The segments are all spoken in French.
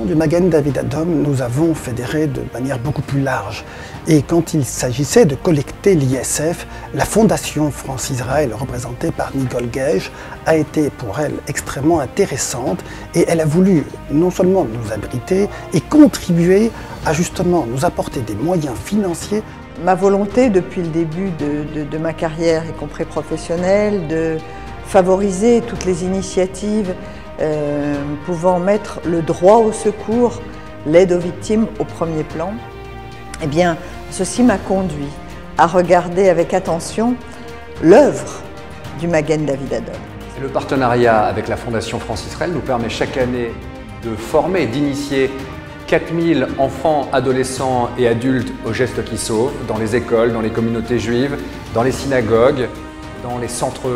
du Magen David Adom, nous avons fédéré de manière beaucoup plus large. Et quand il s'agissait de collecter l'ISF, la Fondation France-Israël, représentée par Nicole Gage, a été pour elle extrêmement intéressante et elle a voulu non seulement nous abriter et contribuer à justement nous apporter des moyens financiers. Ma volonté depuis le début de ma carrière, y compris professionnelle, de favoriser toutes les initiatives pouvant mettre le droit au secours, l'aide aux victimes au premier plan, eh bien, ceci m'a conduit à regarder avec attention l'œuvre du Magen David Adom. Le partenariat avec la Fondation France-Israël nous permet chaque année de former et d'initier 4000 enfants, adolescents et adultes aux gestes qui sauvent, dans les écoles, dans les communautés juives, dans les synagogues, dans les centres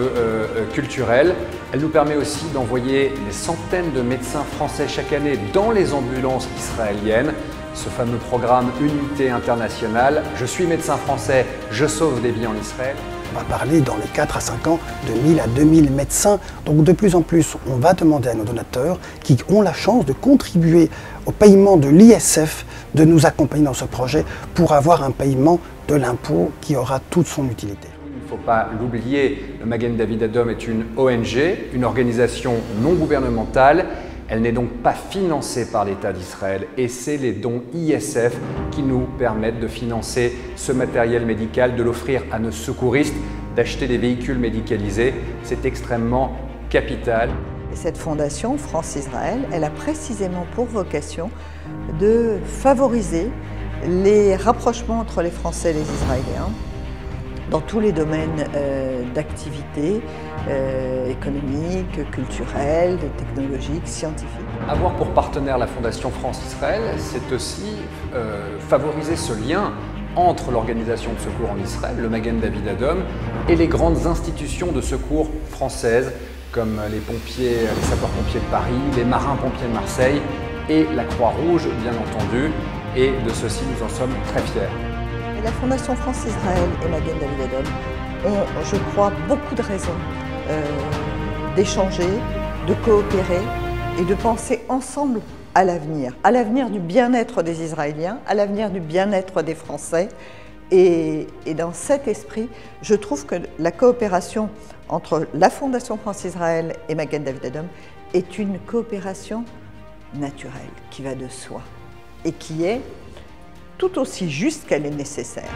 culturels. Elle nous permet aussi d'envoyer des centaines de médecins français chaque année dans les ambulances israéliennes. Ce fameux programme Unité internationale, je suis médecin français, je sauve des vies en Israël. On va parler dans les 4 à 5 ans de 1000 à 2000 médecins. Donc de plus en plus, on va demander à nos donateurs qui ont la chance de contribuer au paiement de l'ISF de nous accompagner dans ce projet pour avoir un paiement de l'impôt qui aura toute son utilité. Il ne faut pas l'oublier, le Magen David Adom est une ONG, une organisation non gouvernementale. Elle n'est donc pas financée par l'État d'Israël et c'est les dons ISF qui nous permettent de financer ce matériel médical, de l'offrir à nos secouristes, d'acheter des véhicules médicalisés. C'est extrêmement capital. Et cette fondation France-Israël, elle a précisément pour vocation de favoriser les rapprochements entre les Français et les Israéliens dans tous les domaines d'activité économique, culturelle, technologique, scientifique. Avoir pour partenaire la Fondation France-Israël, c'est aussi favoriser ce lien entre l'organisation de secours en Israël, le Magen David Adom, et les grandes institutions de secours françaises, comme les pompiers, les sapeurs-pompiers de Paris, les marins-pompiers de Marseille et la Croix-Rouge, bien entendu. Et de ceci, nous en sommes très fiers. Et la Fondation France-Israël et Magen David Adom ont, je crois, beaucoup de raisons d'échanger, de coopérer et de penser ensemble à l'avenir du bien-être des Israéliens, à l'avenir du bien-être des Français. Et dans cet esprit, je trouve que la coopération entre la Fondation France-Israël et Magen David Adom est une coopération naturelle, qui va de soi et qui est tout aussi juste qu'elle est nécessaire.